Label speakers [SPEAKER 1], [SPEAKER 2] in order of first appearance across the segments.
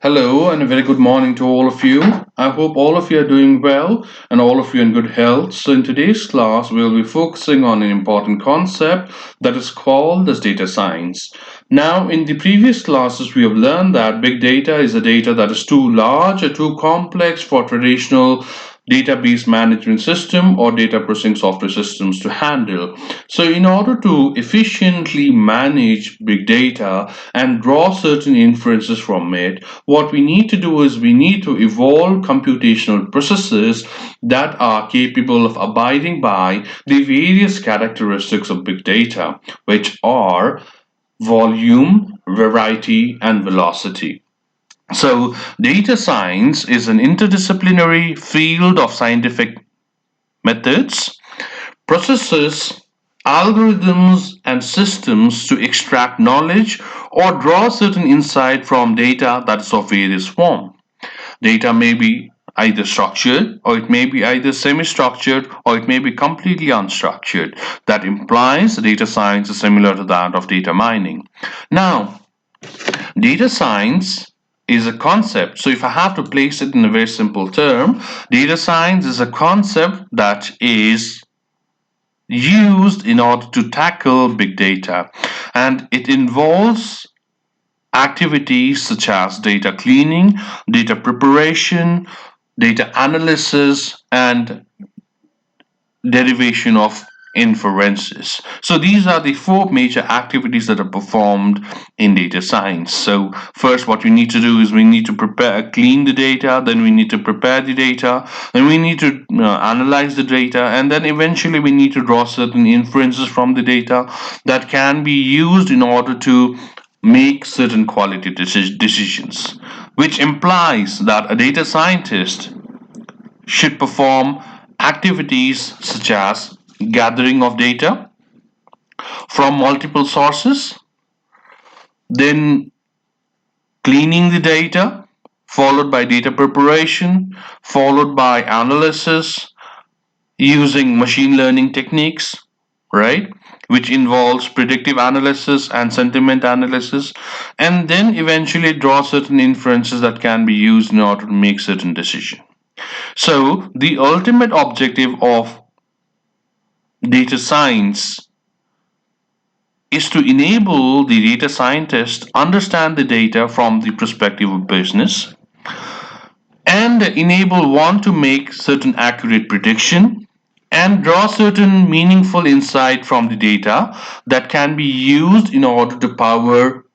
[SPEAKER 1] Hello, and a very good morning to all of you. I hope all of you are doing well and all of you in good health. So, in today's class, we'll be focusing on an important concept that is called as data science. Now, in the previous classes, we have learned that big data is a data that is too large or too complex for traditional database management system or data processing software systems to handle. So, in order to efficiently manage big data and draw certain inferences from it, what we need to do is we need to evolve computational processes that are capable of abiding by the various characteristics of big data, which are volume, variety, and velocity. So, data science is an interdisciplinary field of scientific methods, processes, algorithms, and systems to extract knowledge or draw certain insight from data that is of various form. Data may be either structured or it may be either semi-structured or it may be completely unstructured. That implies data science is similar to that of data mining. Now, data science is a concept. So if I have to place it in a very simple term, data science is a concept that is used in order to tackle big data, and it involves activities such as data cleaning, data preparation, data analysis, and derivation of inferences. So these are the four major activities that are performed in data science. So first what we need to do is we need to clean the data, then we need to prepare the data, then we need to analyze the data, and then eventually we need to draw certain inferences from the data that can be used in order to make certain quality decisions, which implies that a data scientist should perform activities such as gathering of data from multiple sources, then cleaning the data, followed by data preparation, followed by analysis using machine learning techniques, right? Which involves predictive analysis and sentiment analysis, and then eventually draw certain inferences that can be used in order to make certain decisions. So, the ultimate objective of data science is to enable the data scientist understand the data from the perspective of business and enable one to make certain accurate prediction and draw certain meaningful insight from the data that can be used in order to power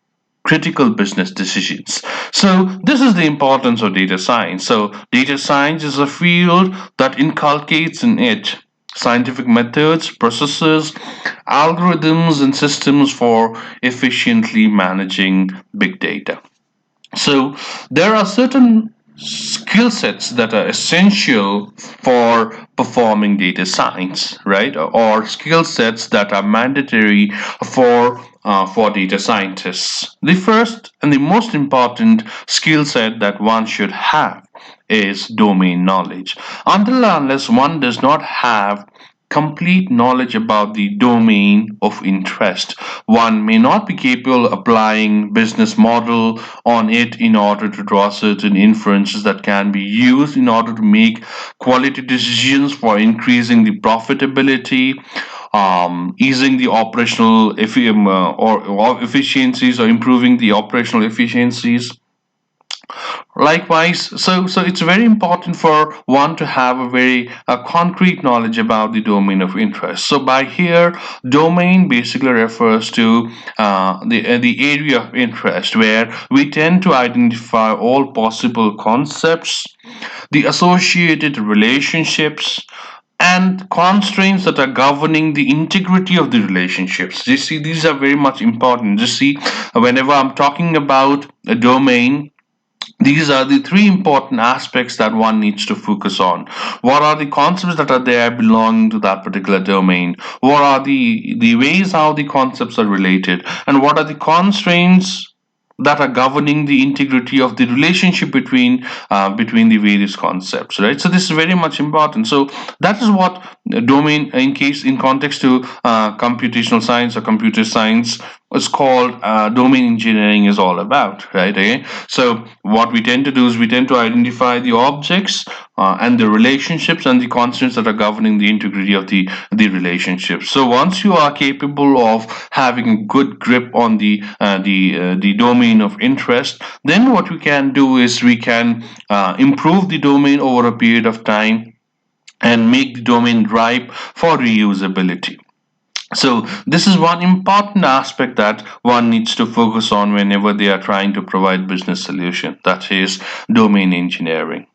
[SPEAKER 1] critical business decisions. So, this is the importance of data science. So, data science is a field that inculcates in it scientific methods, processes, algorithms, and systems for efficiently managing big data. So, there are certain skill sets that are essential for performing data science, right? Or skill sets that are mandatory for data scientists. The first and the most important skill set that one should have is domain knowledge. Until and unless one does not have complete knowledge about the domain of interest, one may not be capable of applying business model on it in order to draw certain inferences that can be used in order to make quality decisions for increasing the profitability, easing the operational or efficiencies, or improving the operational efficiencies. Likewise, so it's very important for one to have a very concrete knowledge about the domain of interest. So by here, domain basically refers to the area of interest, where we tend to identify all possible concepts, the associated relationships, and constraints that are governing the integrity of the relationships. You see, these are very much important. You see, whenever I'm talking about a domain, these are the three important aspects that one needs to focus on. What are the concepts that are there belonging to that particular domain? What are the ways how the concepts are related? And what are the constraints that are governing the integrity of the relationship between the various concepts, right? So this is very much important. So that is what domain, in context to computational science or computer science, is called domain engineering is all about, right? Okay, so what we tend to do is we tend to identify the objects and the relationships and the constants that are governing the integrity of the relationship. So once you are capable of having a good grip on the domain of interest, then what we can do is we can improve the domain over a period of time and make the domain ripe for reusability. So, this is one important aspect that one needs to focus on whenever they are trying to provide business solution. That is domain engineering.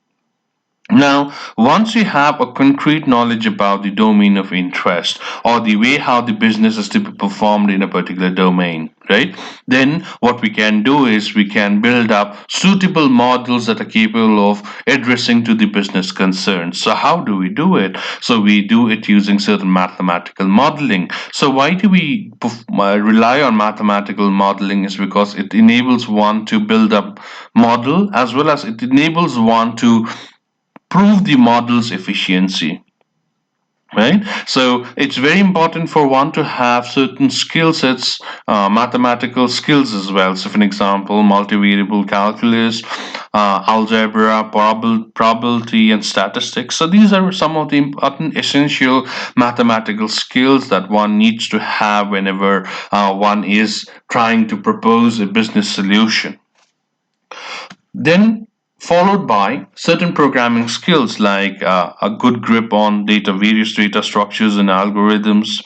[SPEAKER 1] Now, once you have a concrete knowledge about the domain of interest or the way how the business is to be performed in a particular domain, right? Then what we can do is we can build up suitable models that are capable of addressing to the business concerns. So how do we do it? So we do it using certain mathematical modeling. So why do we rely on mathematical modeling is because it enables one to build up model as well as it enables one to prove the model's efficiency, right? So it's very important for one to have certain skill sets, mathematical skills as well. So for an example, multivariable calculus, algebra, probability and statistics. So these are some of the important essential mathematical skills that one needs to have whenever one is trying to propose a business solution. Then followed by certain programming skills like a good grip on various data structures and algorithms,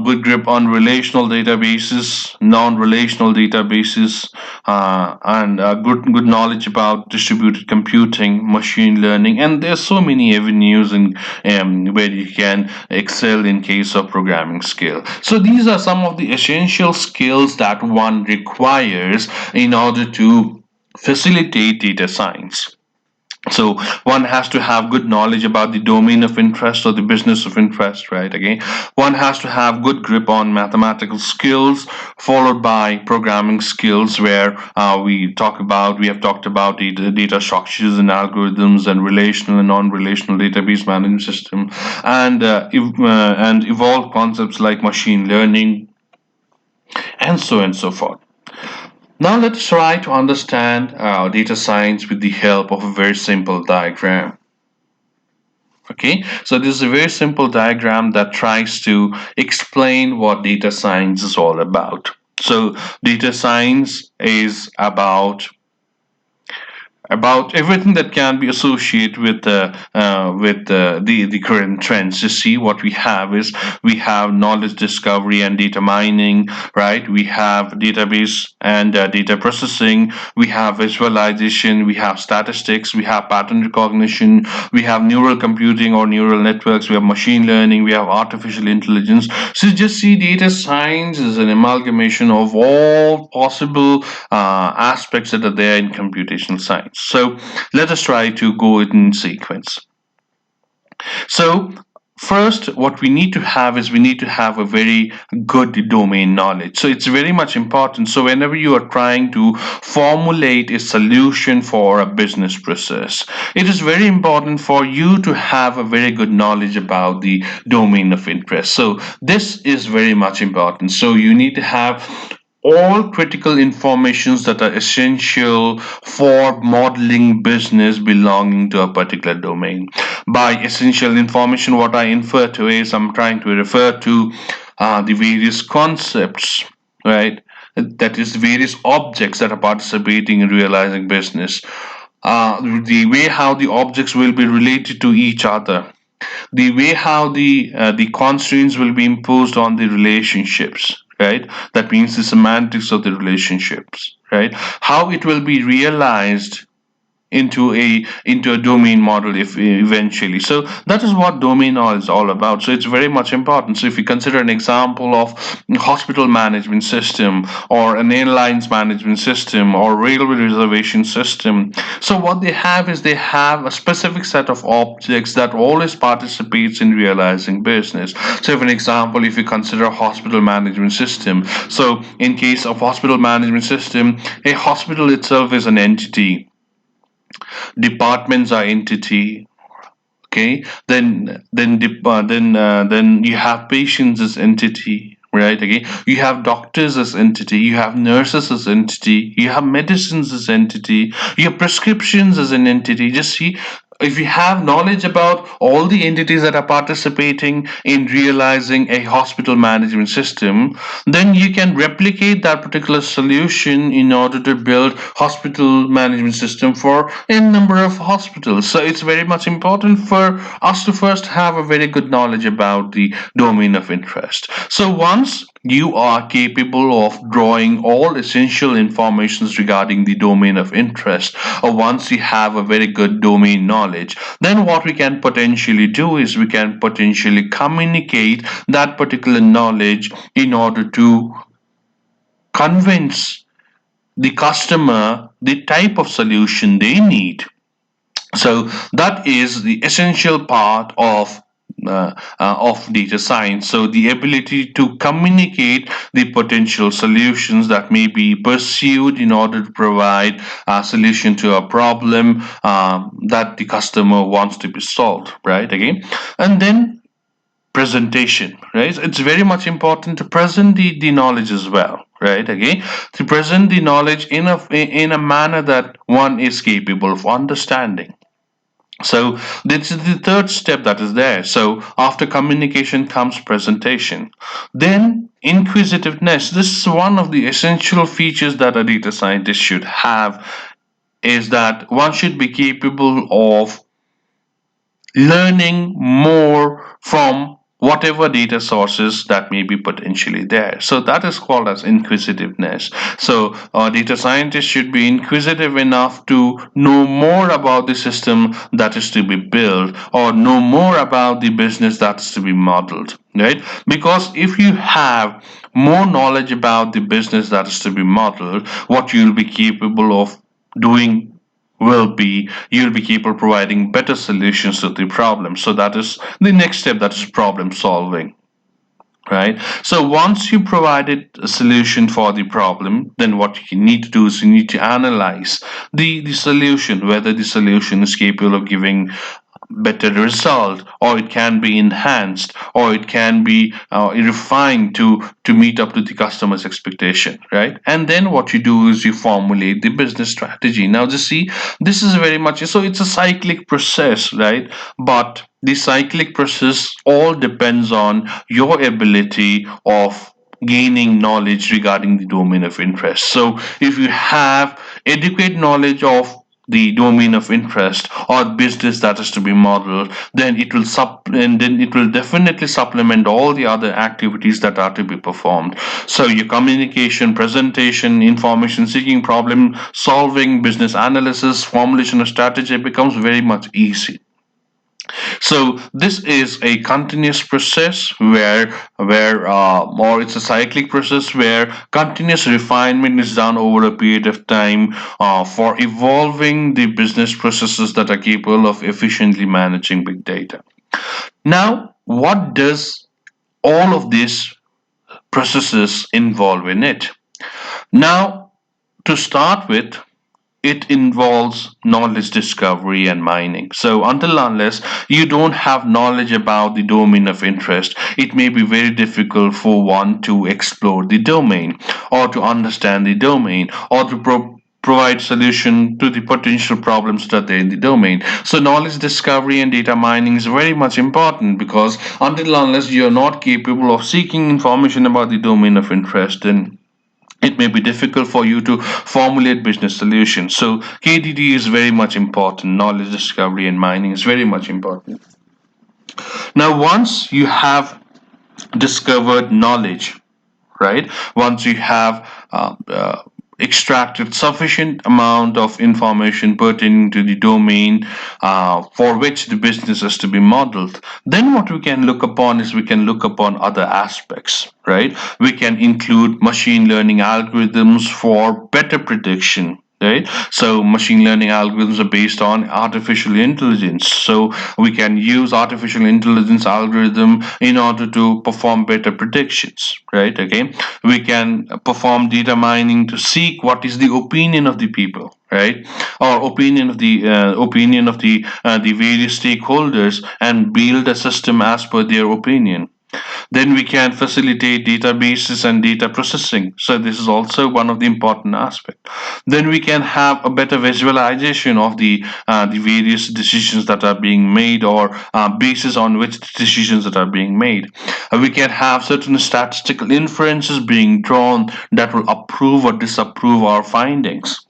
[SPEAKER 1] good grip on relational databases, non-relational databases, and good knowledge about distributed computing, machine learning, and there's so many avenues in where you can excel in case of programming skill. So these are some of the essential skills that one requires in order to facilitate data science. So one has to have good knowledge about the domain of interest or the business of interest, right? Again, one has to have good grip on mathematical skills, followed by programming skills, where we have talked about data structures and algorithms and relational and non-relational database management system, and evolved concepts like machine learning, and so on and so forth. Now let's try to understand data science with the help of a very simple diagram. Okay, so this is a very simple diagram that tries to explain what data science is all about. So data science is about everything that can be associated with the current trends. You see, what we have is we have knowledge discovery and data mining, right? We have database and data processing. We have visualization. We have statistics. We have pattern recognition. We have neural computing or neural networks. We have machine learning. We have artificial intelligence. So just see, data science is an amalgamation of all possible aspects that are there in computational science. So let us try to go in sequence. So first, what we need to have is we need to have a very good domain knowledge. So it's very much important. So whenever you are trying to formulate a solution for a business process, it is very important for you to have a very good knowledge about the domain of interest. So this is very much important. So you need to have all critical informations that are essential for modeling business belonging to a particular domain. By essential information, what I infer to is I'm trying to refer to the various concepts, right? That is, various objects that are participating in realizing business. The way how the objects will be related to each other, the way how the constraints will be imposed on the relationships, right? That means the semantics of the relationships, right? How it will be realized into a domain model if eventually. So that is what domain is all about. So it's very much important. So if you consider an example of hospital management system or an airlines management system or railway reservation system, so what they have is they have a specific set of objects that always participates in realizing business. So for an example, if you consider a hospital management system, so in case of hospital management system, a hospital itself is an entity, departments are entity, okay, then you have patients as entity, right? Again, you have doctors as entity, you have nurses as entity, you have medicines as entity, you have prescriptions as an entity. Just see, if you have knowledge about all the entities that are participating in realizing a hospital management system, then you can replicate that particular solution in order to build hospital management system for a number of hospitals. So it's very much important for us to first have a very good knowledge about the domain of interest. So once you are capable of drawing all essential informations regarding the domain of interest, or once you have a very good domain knowledge, then what we can potentially do is we can potentially communicate that particular knowledge in order to convince the customer the type of solution they need. So that is the essential part of data science. So the ability to communicate the potential solutions that may be pursued in order to provide a solution to a problem that the customer wants to be solved, right? Again, and then presentation, right? It's very much important to present the knowledge as well, right? Again, to present the knowledge in a manner that one is capable of understanding. So this is the third step that is there. So after communication comes presentation. Then inquisitiveness. This is one of the essential features that a data scientist should have, is that one should be capable of learning more from whatever data sources that may be potentially there. So that is called as inquisitiveness. So data scientists should be inquisitive enough to know more about the system that is to be built, or know more about the business that is to be modeled, right? Because if you have more knowledge about the business that is to be modeled, what you'll be capable of doing will be, you'll be capable of providing better solutions to the problem. So that is the next step, that is problem solving, right? So once you provided a solution for the problem, then what you need to do is you need to analyze the solution, whether the solution is capable of giving better result, or it can be enhanced, or it can be refined to meet up to the customer's expectation, right? And then what you do is you formulate the business strategy. Now just see, this is very much so, it's a cyclic process, right? But the cyclic process all depends on your ability of gaining knowledge regarding the domain of interest. So if you have adequate knowledge of the domain of interest or business that is to be modeled, then it will definitely supplement all the other activities that are to be performed. So your communication, presentation, information seeking, problem solving, business analysis, formulation of strategy becomes very much easy. So this is a continuous process or it's a cyclic process where continuous refinement is done over a period of time for evolving the business processes that are capable of efficiently managing big data. Now, what does all of these processes involve in it? Now, to start with, it involves knowledge discovery and mining. So, until unless you don't have knowledge about the domain of interest, it may be very difficult for one to explore the domain, or to understand the domain, or to provide solution to the potential problems that are in the domain. So knowledge discovery and data mining is very much important, because until unless you're not capable of seeking information about the domain of interest, then it may be difficult for you to formulate business solutions. So KDD is very much important. Knowledge discovery and mining is very much important. Now, once you have discovered knowledge, right? Once you have extracted sufficient amount of information pertaining to the domain for which the business is to be modeled, then what we can look upon is we can look upon other aspects, right? We can include machine learning algorithms for better prediction, right? So machine learning algorithms are based on artificial intelligence, so we can use artificial intelligence algorithm in order to perform better predictions, right? Okay, we can perform data mining to seek what is the opinion of the people, right? Or opinion of the various stakeholders, and build a system as per their opinion. Then we can facilitate databases and data processing. So this is also one of the important aspects. Then we can have a better visualization of the various decisions that are being made, or basis on which decisions that are being made. We can have certain statistical inferences being drawn that will approve or disapprove our findings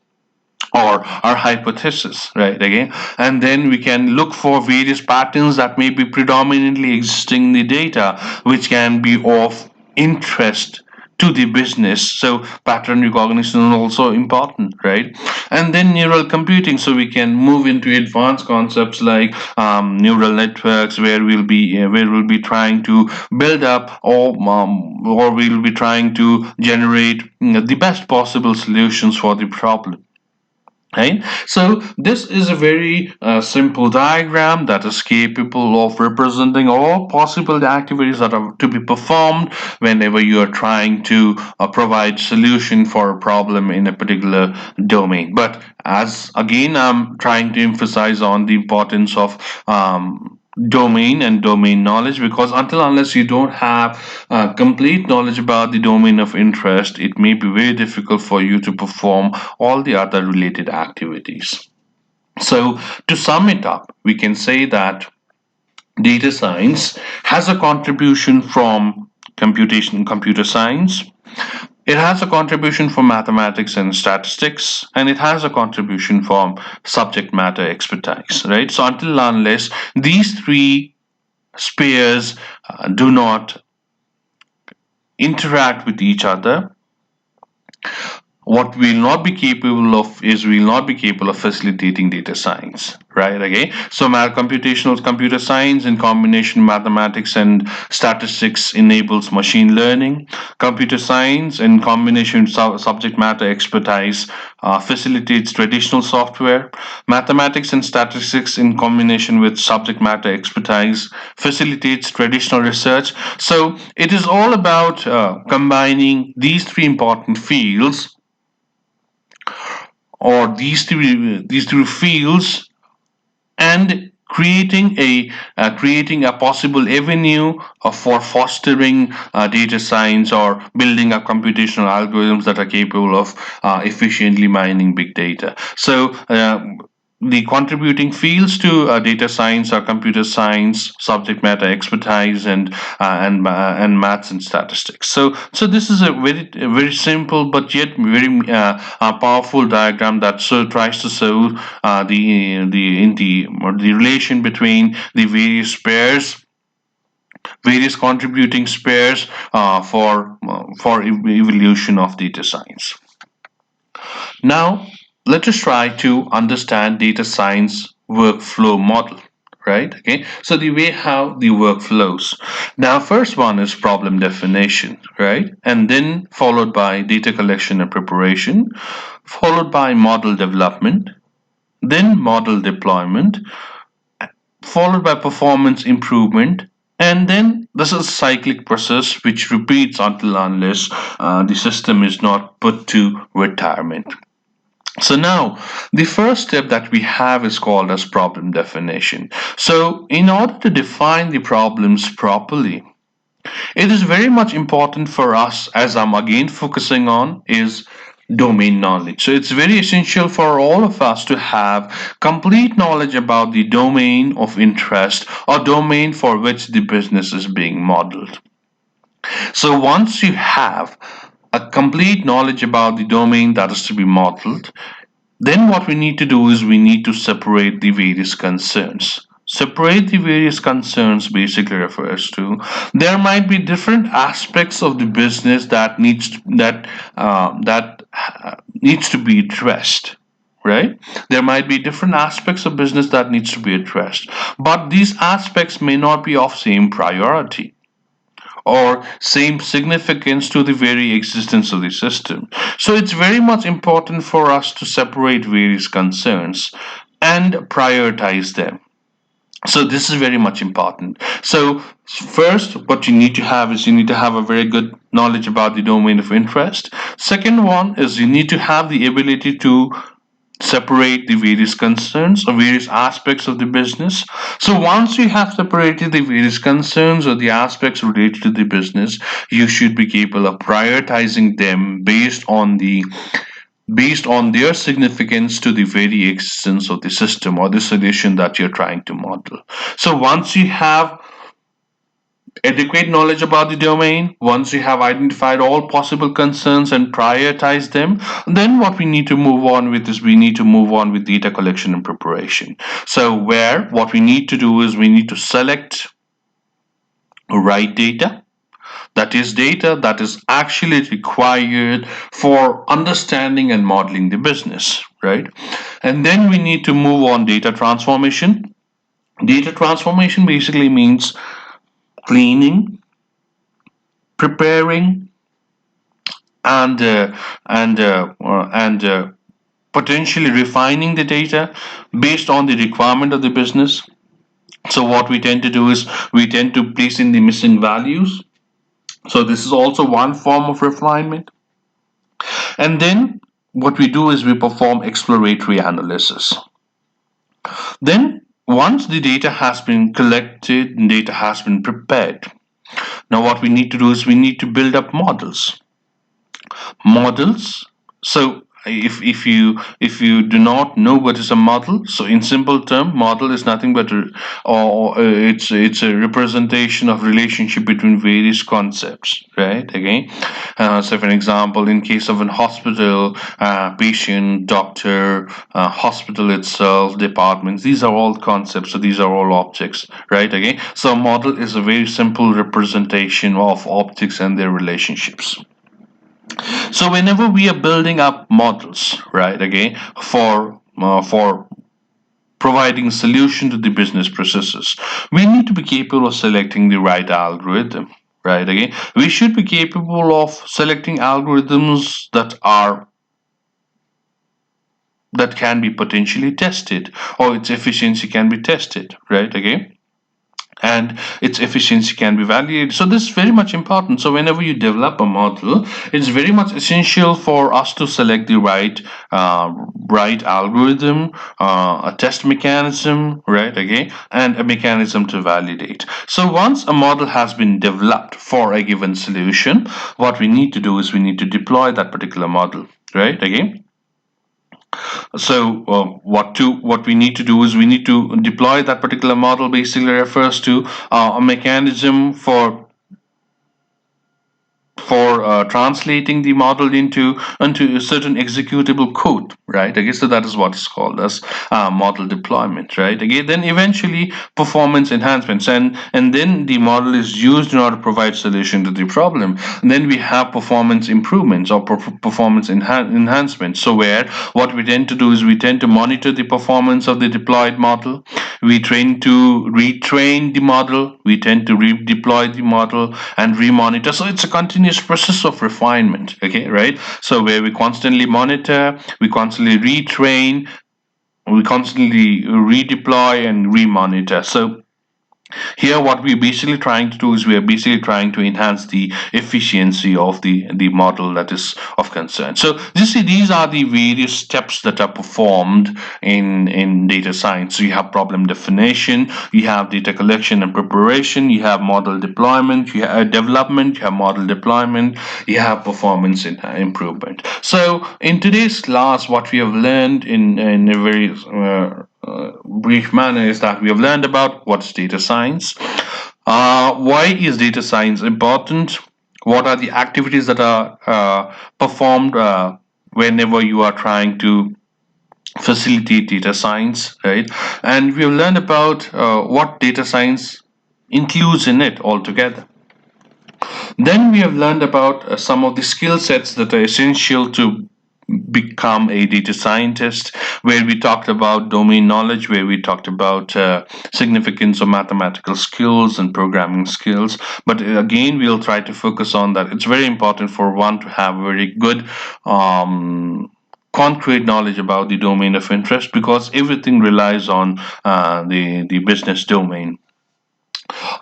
[SPEAKER 1] or our hypothesis, right? Again, and then we can look for various patterns that may be predominantly existing in the data, which can be of interest to the business. So pattern recognition is also important, right? And then neural computing, so we can move into advanced concepts like neural networks, where we'll be trying to build up, or we'll be trying to generate the best possible solutions for the problem. Right? So this is a very simple diagram that is capable of representing all possible activities that are to be performed whenever you are trying to provide solution for a problem in a particular domain. But as again, I'm trying to emphasize on the importance of domain and domain knowledge, because until unless you don't have complete knowledge about the domain of interest, it may be very difficult for you to perform all the other related activities. So to sum it up, we can say that data science has a contribution from computer science, it has a contribution from mathematics and statistics, and it has a contribution from subject matter expertise, right? So until unless these three spheres do not interact with each other, what we'll not be capable of is we'll not be capable of facilitating data science, right? Okay, so computational computer science in combination mathematics and statistics enables machine learning. Computer science in combination subject matter expertise facilitates traditional software. Mathematics and statistics in combination with subject matter expertise facilitates traditional research. So it is all about combining these three important fields, or these three fields, and creating a possible avenue for fostering data science, or building up computational algorithms that are capable of efficiently mining big data. So the contributing fields to data science are computer science, subject matter expertise, and maths and statistics. So this is a very simple but yet very powerful diagram that tries to show the relation between the various contributing pairs for evolution of data science. Now, let us try to understand data science workflow model, right? Okay, so the way how the work flows. Now, first one is problem definition, right? And then followed by data collection and preparation, followed by model development, then model deployment, followed by performance improvement, and then this is a cyclic process which repeats until unless the system is not put to retirement. So now the first step that we have is called as problem definition. So in order to define the problems properly, it is very much important for us, as I'm again focusing on, is domain knowledge. So it's very essential for all of us to have complete knowledge about the domain of interest, or domain for which the business is being modeled. So once you have a complete knowledge about the domain that is to be modeled, then what we need to do is we need to separate the various concerns. Separate the various concerns basically refers to there might be different aspects of the business that needs to be addressed, right? There might be different aspects of business that needs to be addressed, but these aspects may not be of same priority or same significance to the very existence of the system. So it's very much important for us to separate various concerns and prioritize them. So this is very much important. So first, what you need to have is you need to have a very good knowledge about the domain of interest. Second one is you need to have the ability to separate the various concerns or various aspects of the business. So once you have separated the various concerns or the aspects related to the business, you should be capable of prioritizing them based on their significance to the very existence of the system or the solution that you're trying to model. So once you have adequate knowledge about the domain, once you have identified all possible concerns and prioritize them, then what we need to move on with is we need to move on with data collection and preparation. So where what we need to do is we need to select right data, that is data that is actually required for understanding and modeling the business, right? And then we need to move on data transformation. Data transformation basically means cleaning, preparing, and potentially refining the data based on the requirement of the business. So what we tend to do is we tend to place in the missing values. So this is also one form of refinement. And then what we do is we perform exploratory analysis. Then once the data has been collected, data has been prepared. Now what we need to do is we need to build up models. So if you do not know what is a model, so in simple term, model is nothing but it's a representation of relationship between various concepts, right? Okay. So for an example, in case of an hospital, patient, doctor, hospital itself, departments, these are all concepts, so these are all objects, right? Okay. So a model is a very simple representation of objects and their relationships. So whenever we are building up models, right, okay, for providing solution to the business processes, we need to be capable of selecting the right algorithm, right? Okay, we should be capable of selecting algorithms that can be potentially tested, or its efficiency can be tested, right? Okay, and its efficiency can be validated. So this is very much important. So whenever you develop a model, it's very much essential for us to select the right algorithm, a test mechanism, right? Okay, and a mechanism to validate. So once a model has been developed for a given solution, what we need to do is we need to deploy that particular model, right? Okay. So what we need to do is we need to deploy that particular model. Basically refers to a mechanism for translating the model into a certain executable code, right? I guess so that is what is called as model deployment, right? Again, then eventually performance enhancements, and then the model is used in order to provide solution to the problem. And then we have performance improvements or performance enhancements. So where what we tend to do is we tend to monitor the performance of the deployed model. We train to retrain the model. We tend to redeploy the model and remonitor. So it's a continuous process of refinement. Okay, right? So where we constantly monitor, we constantly retrain, we constantly redeploy and remonitor. So here what we're basically trying to do is we are basically trying to enhance the efficiency of the model that is of concern. So you see these are the various steps that are performed in data science. So you have problem definition, you have data collection and preparation, you have model deployment, you have development, you have model deployment, you have performance improvement. So in today's class what we have learned in a very brief manner is that we have learned about what's data science, why is data science important, what are the activities that are performed whenever you are trying to facilitate data science, right? And we have learned about what data science includes in it altogether. Then we have learned about some of the skill sets that are essential to become a data scientist, where we talked about domain knowledge, where we talked about significance of mathematical skills and programming skills. But again, we'll try to focus on that. It's very important for one to have very good concrete knowledge about the domain of interest, because everything relies on the business domain.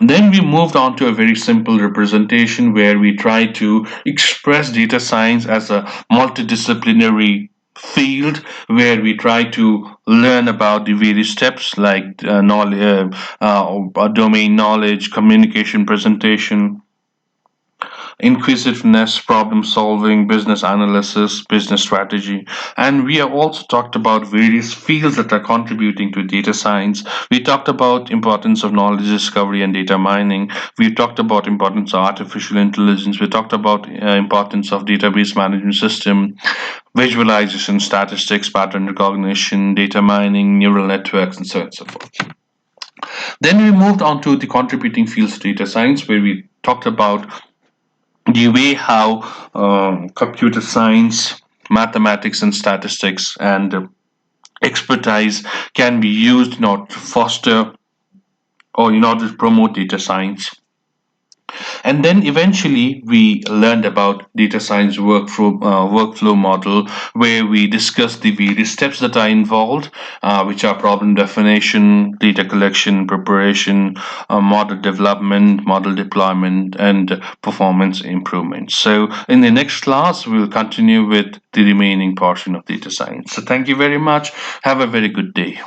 [SPEAKER 1] Then we moved on to a very simple representation where we try to express data science as a multidisciplinary field where we try to learn about the various steps like knowledge, domain knowledge, communication, presentation, inquisitiveness, problem solving, business analysis, business strategy. And we have also talked about various fields that are contributing to data science. We talked about importance of knowledge discovery and data mining. We talked about importance of artificial intelligence. We talked about importance of database management system, visualization, statistics, pattern recognition, data mining, neural networks, and so on and so forth. Then we moved on to the contributing fields of data science, where we talked about the way how computer science, mathematics, and statistics and expertise can be used in order to foster or in order to promote data science. And then eventually we learned about data science workflow model, where we discussed the various steps that are involved, which are problem definition, data collection, preparation, model development, model deployment, and performance improvement. So in the next class, we'll continue with the remaining portion of data science. So thank you very much. Have a very good day.